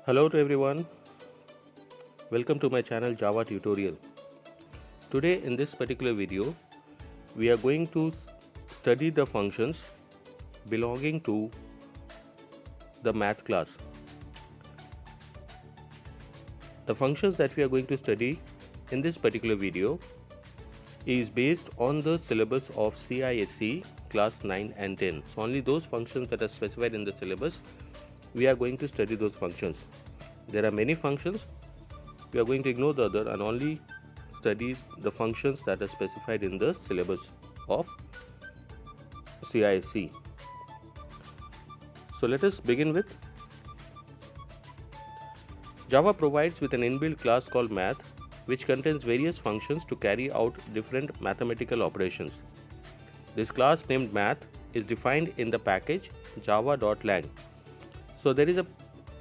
Hello to everyone, welcome to my channel Java tutorial. Today in this particular video we are going to study the functions belonging to the math class. The functions that we are going to study in this particular video is based on the syllabus of CISE class 9 and 10. So only those functions that are specified in the syllabus, we are going to study those functions. There are many functions, we are going to ignore the other and only study the functions that are specified in the syllabus of CISE. So let us begin with Java provides with an inbuilt class called math, which contains various functions to carry out different mathematical operations. This class named math is defined in the package java.lang. So there is a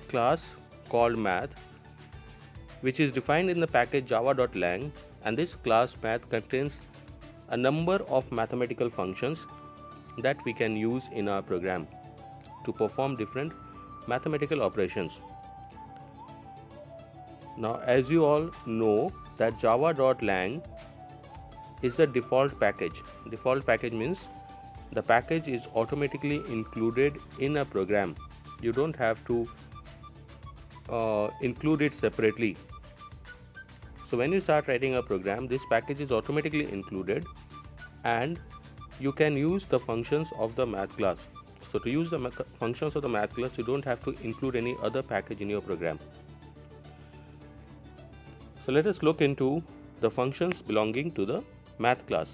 class called math which is defined in the package java.lang, and this class math contains a number of mathematical functions that we can use in our program to perform different mathematical operations. Now, as you all know that java.lang is the default package. Default package means the package is automatically included in a program. You don't have to include it separately. So when you start writing a program, this package is automatically included and you can use the functions of the math class. So to use the functions of the math class, you don't have to include any other package in your program. So let us look into the functions belonging to the math class.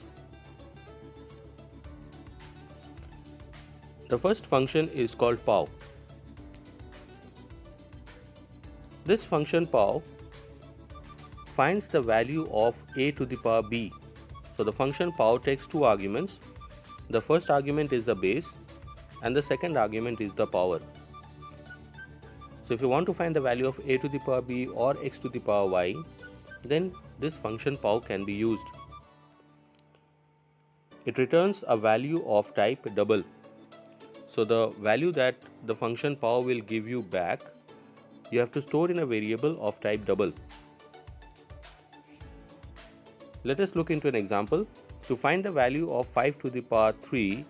The first function is called pow. This function pow finds the value of a to the power b. So the function pow takes two arguments. The first argument is the base and the second argument is the power. So if you want to find the value of a to the power b or x to the power y, then this function pow can be used. It returns a value of type double. So the value that the function pow will give you back, you have to store in a variable of type double. Let us look into an example. To find the value of 5 to the power 3,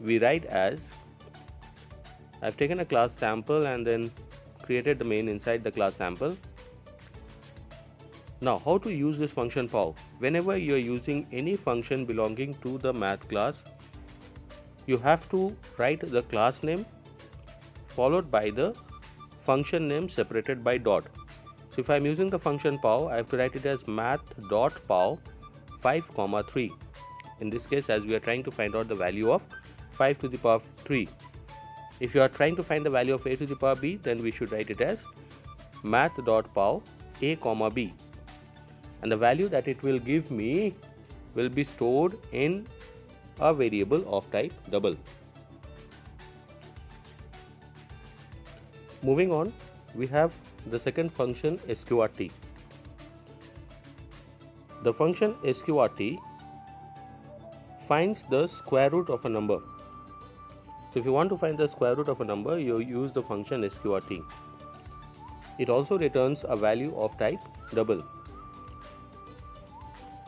we write as, I've taken a class sample and then created the main inside the class sample. Now how to use this function pow? Whenever you are using any function belonging to the math class, you have to write the class name followed by the function name separated by dot. So if I am using the function pow, I have to write it as math.pow 5, 3. In this case, as we are trying to find out the value of 5 to the power 3. If you are trying to find the value of a to the power b, then we should write it as math.pow a, b. And the value that it will give me will be stored in a variable of type double. Moving on, we have the second function sqrt. The function sqrt finds the square root of a number. So if you want to find the square root of a number, you use the function sqrt. It also returns a value of type double.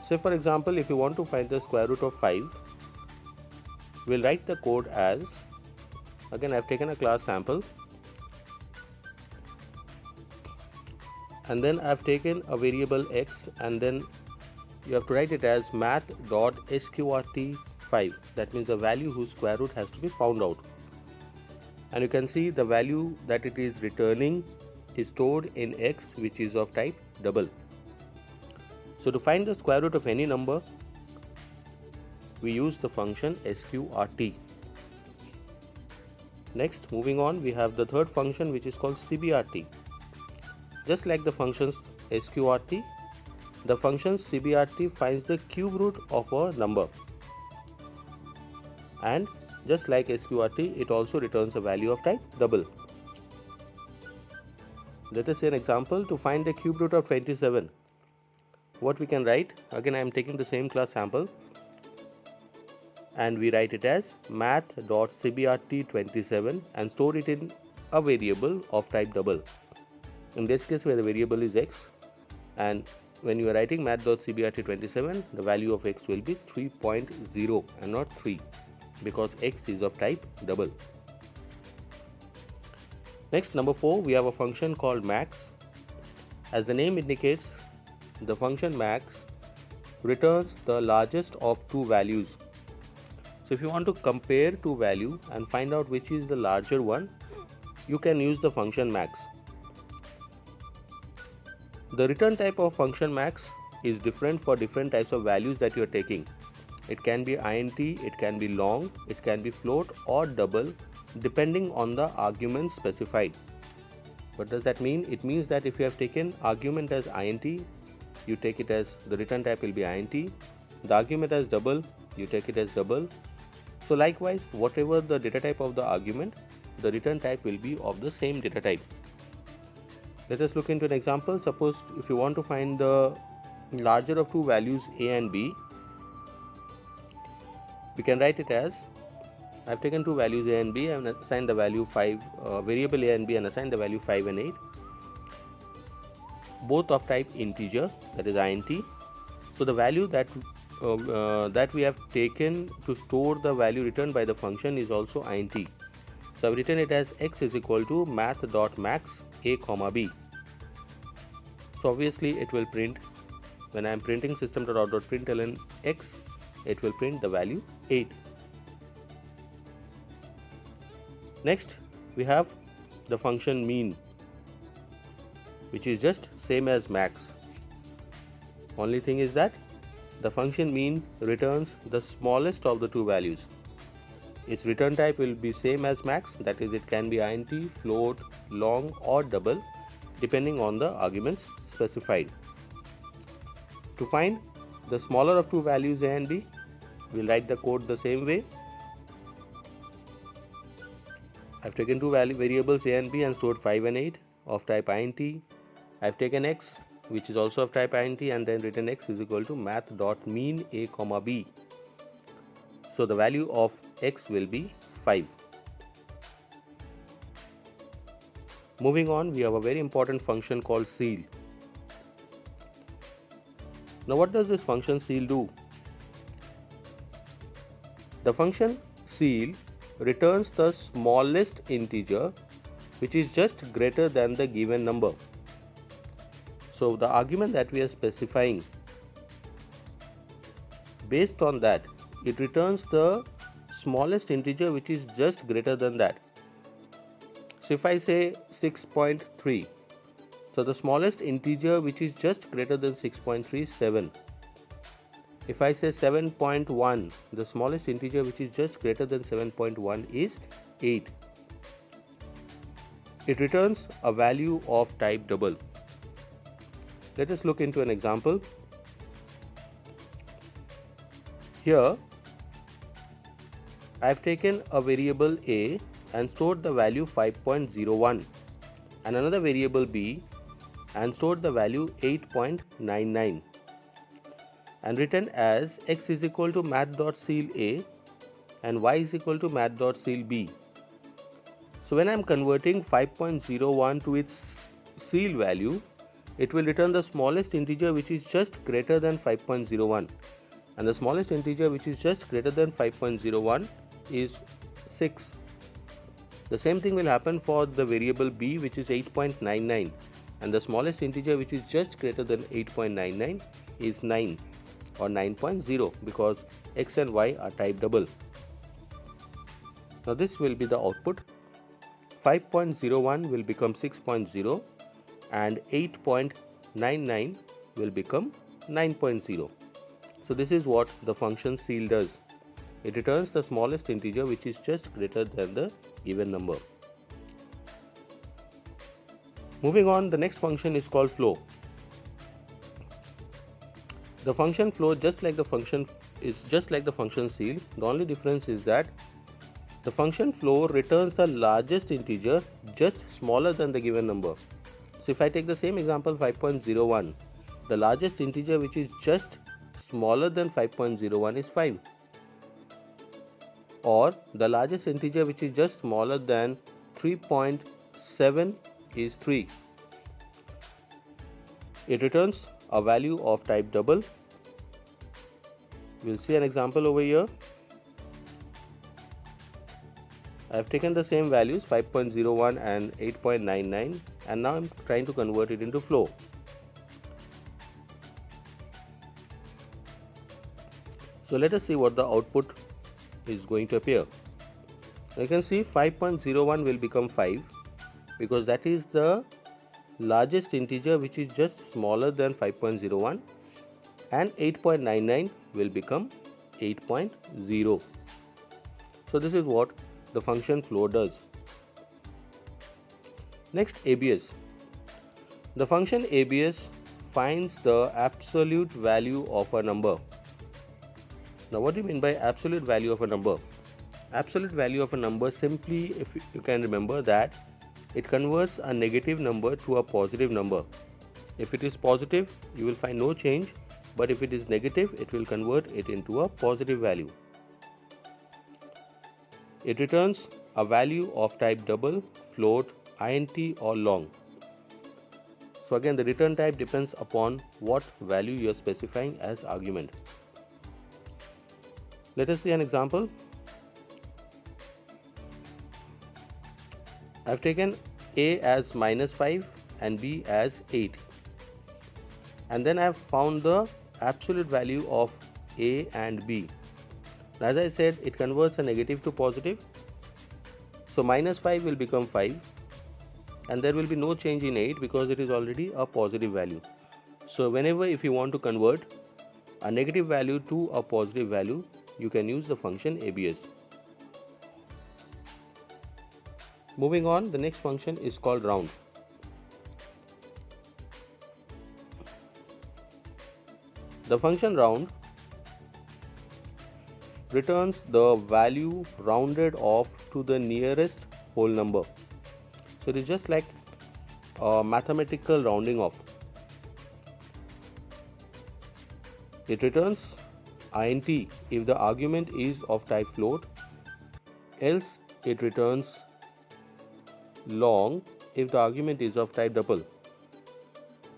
So for example, if you want to find the square root of 5, we'll write the code as, again I've taken a class sample and then I've taken a variable x and then you have to write it as math.sqrt5. That means the value whose square root has to be found out. And you can see the value that it is returning is stored in x, which is of type double. So to find the square root of any number, we use the function sqrt. Next, moving on, we have the third function which is called cbrt. Just like the functions sqrt, the function cbrt finds the cube root of a number. And just like sqrt, it also returns a value of type double. Let us see an example. To find the cube root of 27, what we can write, again I am taking the same class sample and we write it as math.cbrt27 and store it in a variable of type double. In this case, where the variable is x, and when you are writing math.cbrt27, the value of x will be 3.0 and not 3, because x is of type double. Next, number 4, we have a function called max. As the name indicates, the function max returns the largest of two values. So if you want to compare two values and find out which is the larger one, you can use the function max. The return type of function max is different for different types of values that you are taking. It can be int, it can be long, it can be float or double, depending on the argument specified. What does that mean? It means that if you have taken argument as int, you take it as, the return type will be int. The argument as double, you take it as double. So likewise, whatever the data type of the argument, the return type will be of the same data type. Let us look into an example. Suppose if you want to find the larger of two values a and b, we can write it as, I have taken two values a and b and assigned the value 5, variable a and b, and assigned the value 5 and 8, both of type integer, that is int. So the value that we have taken to store the value returned by the function is also int. So I've written it as x is equal to math.max a comma b. So obviously it will print, when I am printing system.out.println x, it will print the value 8. Next, we have the function mean, which is just same as max. Only thing is that the function mean returns the smallest of the two values. Its return type will be same as max, that is, it can be int, float, long or double, depending on the arguments specified. To find the smaller of two values a and b, we'll write the code the same way. I've taken two variables a and b and stored 5 and 8 of type int. I've taken x, which is also of type int, and then written x is equal to math.mean a comma b. So the value of x will be 5. Moving on, we have a very important function called ceil. Now what does this function ceil do? The function ceil returns the smallest integer which is just greater than the given number. So the argument that we are specifying, based on that, it returns the smallest integer which is just greater than that. So if I say 6.3, so the smallest integer which is just greater than 6.3 is 7. If I say 7.1, the smallest integer which is just greater than 7.1 is 8. It returns a value of type double. Let us look into an example. Here I have taken a variable a and stored the value 5.01 and another variable b and stored the value 8.99 and written as x is equal to math.ceil a and y is equal to math.ceil b. So when I am converting 5.01 to its ceil value, it will return the smallest integer which is just greater than 5.01, and the smallest integer which is just greater than 5.01 is 6. The same thing will happen for the variable b, which is 8.99, and the smallest integer which is just greater than 8.99 is 9 or 9.0, because x and y are type double. Now this will be the output. 5.01 will become 6.0 and 8.99 will become 9.0. So this is what the function ceil does. It returns the smallest integer which is just greater than the given number. Moving on, the next function is called flow. The function flow, just like the function ceil, the only difference is that the function flow returns the largest integer just smaller than the given number. So if I take the same example, 5.01, the largest integer which is just smaller than 5.01 is 5, or the largest integer which is just smaller than 3.0 7 is 3. It returns a value of type double. We'll see an example over here. I have taken the same values 5.01 and 8.99 and now I'm trying to convert it into flow. So let us see what the output is going to appear. You can see 5.01 will become 5 because that is the largest integer which is just smaller than 5.01, and 8.99 will become 8.0. So this is what the function flow does. Next, ABS. The function ABS finds the absolute value of a number. Now what do you mean by absolute value of a number? Absolute value of a number, simply, if you can remember, that it converts a negative number to a positive number. If it is positive, you will find no change, but if it is negative, it will convert it into a positive value. It returns a value of type double, float, int or long. So again, the return type depends upon what value you are specifying as argument. Let us see an example. I have taken a as -5 and b as 8, and then I have found the absolute value of a and b. As I said, it converts a negative to positive, so -5 will become 5 and there will be no change in 8 because it is already a positive value. So whenever if you want to convert a negative value to a positive value, you can use the function ABS. Moving on, the next function is called round. The function round returns the value rounded off to the nearest whole number. So it is just like a mathematical rounding off. It returns int if the argument is of type float, else it returns long if the argument is of type double.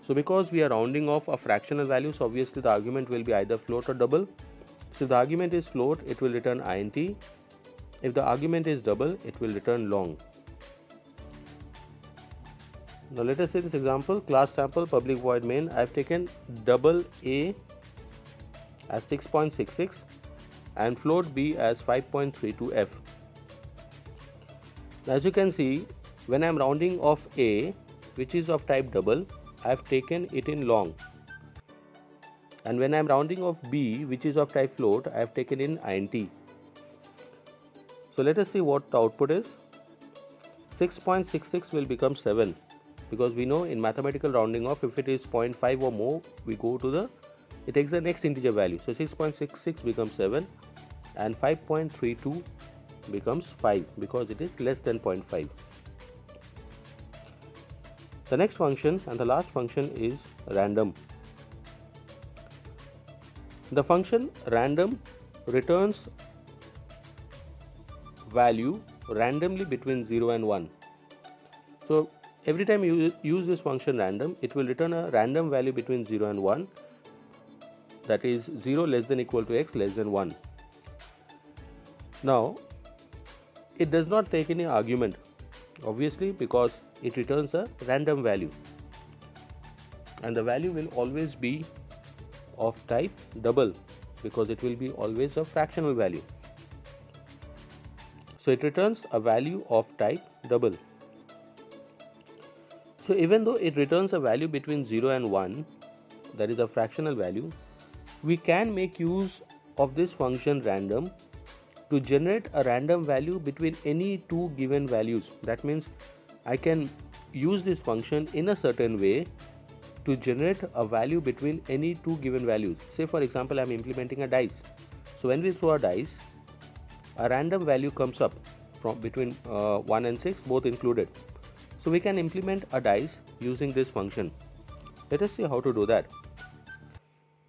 So because we are rounding off a fractional value, so obviously the argument will be either float or double. So if the argument is float, it will return int. If the argument is double, it will return long. Now let us say this example, class sample public void main. I have taken double a as 6.66 and float b as 5.32f. As you can see, when I am rounding off a, which is of type double, I have taken it in long, and when I am rounding off b, which is of type float, I have taken in int. So let us see what the output is. 6.66 will become 7 because we know in mathematical rounding off, if it is 0.5 or more, we go to the, it takes the next integer value. So 6.66 becomes 7 and 5.32 becomes 5 because it is less than 0.5. The next function and the last function is random. The function random returns value randomly between 0 and 1. So every time you use this function random, it will return a random value between 0 and 1, that is 0 less than equal to x less than 1. Now it does not take any argument, obviously, because it returns a random value, and the value will always be of type double because it will be always a fractional value. So it returns a value of type double. So even though it returns a value between 0 and 1, that is a fractional value, we can make use of this function random to generate a random value between any two given values. That means I can use this function in a certain way to generate a value between any two given values. Say for example, I am implementing a dice. So when we throw a dice, a random value comes up from between 1 and 6, both included. So we can implement a dice using this function. Let us see how to do that.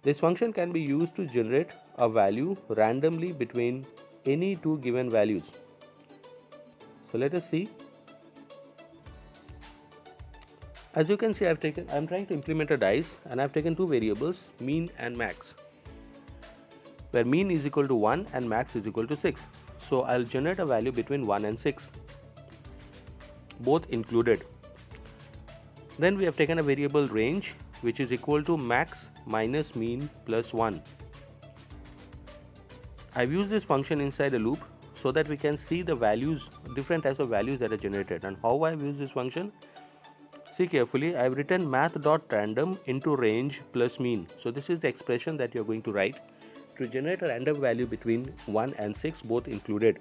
This function can be used to generate a value randomly between any two given values. So let us see. As you can see, I'm trying to implement a dice, and I've taken two variables, mean and max, where mean is equal to 1 and max is equal to 6. So I'll generate a value between 1 and 6, both included. Then we have taken a variable range, which is equal to max minus mean plus 1. I've used this function inside a loop so that we can see the values, different types of values that are generated. And how I've used this function? See carefully, I've written math.random into range plus mean. So this is the expression that you're going to write to generate a random value between 1 and 6, both included.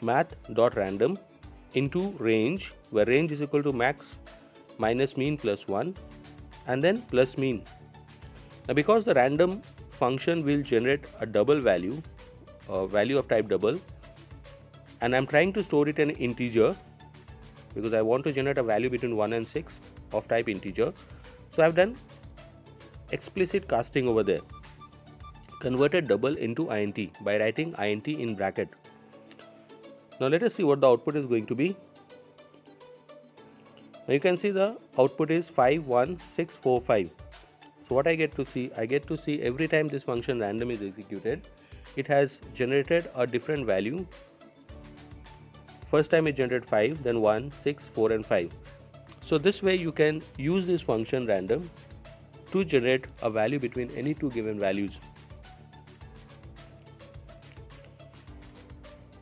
Math.random into range, where range is equal to max minus mean plus 1, and then plus mean. Now because the random function will generate a double value, a value of type double, and I'm trying to store it in an integer because I want to generate a value between 1 and 6 of type integer. So I've done explicit casting over there, converted double into int by writing int in bracket. Now let us see what the output is going to be. Now you can see the output is 51645. So what I get to see every time this function random is executed, it has generated a different value. First time it generated 5, then 1, 6, 4 and 5. So this way you can use this function random to generate a value between any two given values.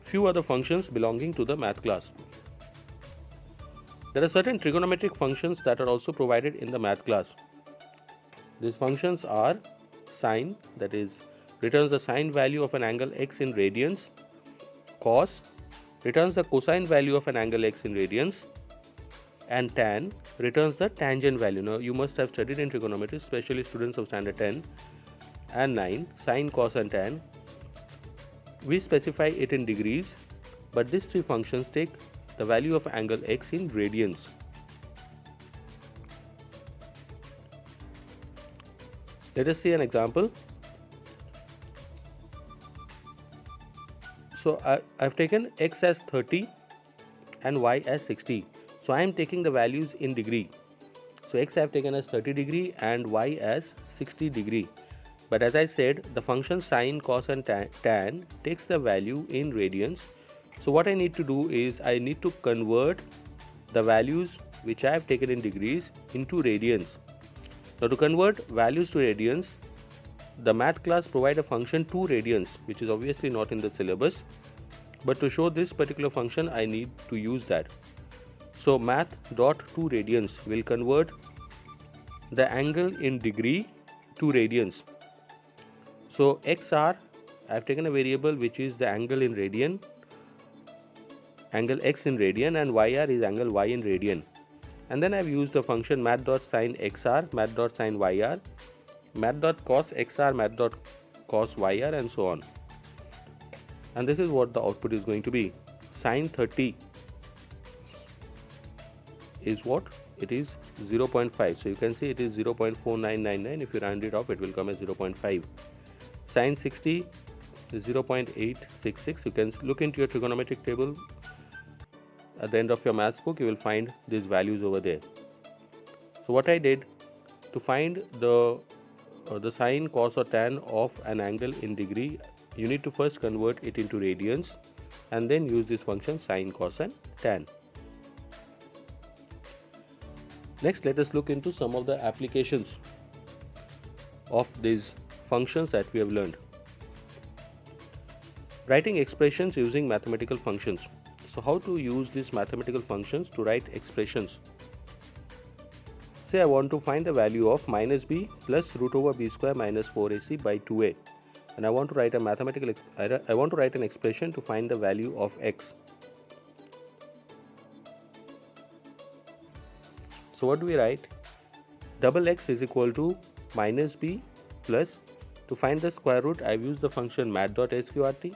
Few other functions belonging to the math class. There are certain trigonometric functions that are also provided in the math class. These functions are sine, that is returns the sine value of an angle x in radians, cos returns the cosine value of an angle x in radians, and tan returns the tangent value. Now you must have studied in trigonometry, especially students of standard 10 and 9, sine, cos and tan. We specify it in degrees, but these three functions take the value of angle x in radians. Let us see an example. So I've taken x as 30 and y as 60. So I am taking the values in degree. So x I have taken as 30 degree and y as 60 degree. But as I said, the function sine, cos and tan takes the value in radians. So what I need to do is I need to convert the values which I have taken in degrees into radians. Now to convert values to radians, the math class provide a function 2 radians, which is obviously not in the syllabus, but to show this particular function I need to use that. So math.2 radians will convert the angle in degree to radians. So xr, I have taken a variable which is the angle in radian, angle x in radian, and yr is angle y in radian. And then I have used the function math.sin xr, math.sin yr, math.cos xr, math.cos yr, and so on. And this is what the output is going to be. Sin 30 is what? It is 0.5. So you can see it is 0.4999. If you round it off, it will come as 0.5. Sin 60 is 0.866. You can look into your trigonometric table at the end of your maths book. You will find these values over there. So what I did to find the sine, cos or tan of an angle in degree, you need to first convert it into radians and then use this function sine, cos and tan. Next, let us look into some of the applications of these functions that we have learned. Writing expressions using mathematical functions. So how to use these mathematical functions to write expressions? Say I want to find the value of minus b plus root over b square minus 4ac by 2a, and I want to write an expression to find the value of x. So what do we write? Double x is equal to minus b plus, to find the square root I have used the function math.sqrt,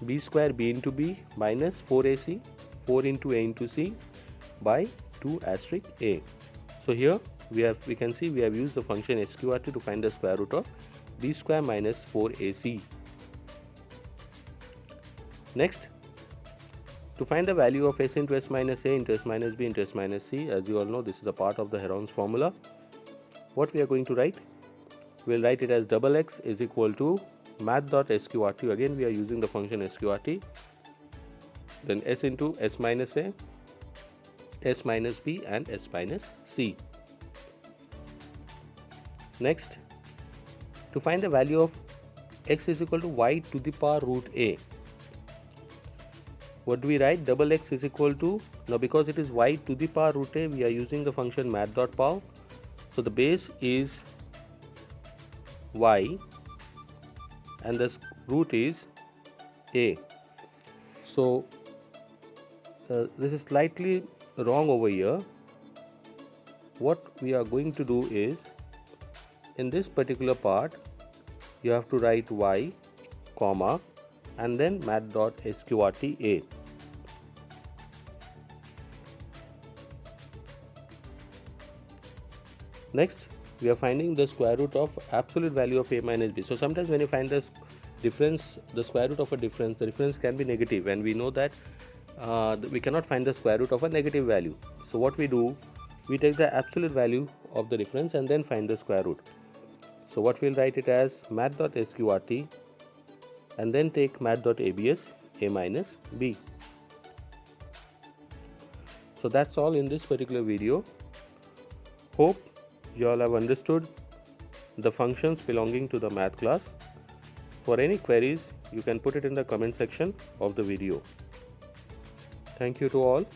b square b into b minus 4ac, 4 into a into c by 2 asterisk a. So here we can see we have used the function sqrt to find the square root of b square minus 4ac. Next, To find the value of s into s minus a into s minus b into s minus c, as you all know, this is a part of the Heron's formula. What we are going to write? We'll write it as double x is equal to math.sqrt. Again, we are using the function sqrt. Then s into s minus a, s minus b and s minus c. Next, to find the value of x is equal to y to the power root a. What do we write? Double x is equal to, now because it is y to the power root a, we are using the function math.pow. So the base is y and the root is a. So this is slightly wrong over here. What we are going to do is, in this particular part, you have to write y, comma, and then math.sqrt a. Next, we are finding the square root of absolute value of a minus b. So sometimes when you find the difference, the square root of a difference, the difference can be negative, and we know that we cannot find the square root of a negative value. So what we do, we take the absolute value of the difference and then find the square root. So what we'll write it as math.sqrt and then take math.abs a minus b. So that's all in this particular video. Hope you all have understood the functions belonging to the math class. For any queries, you can put it in the comment section of the video. Thank you to all.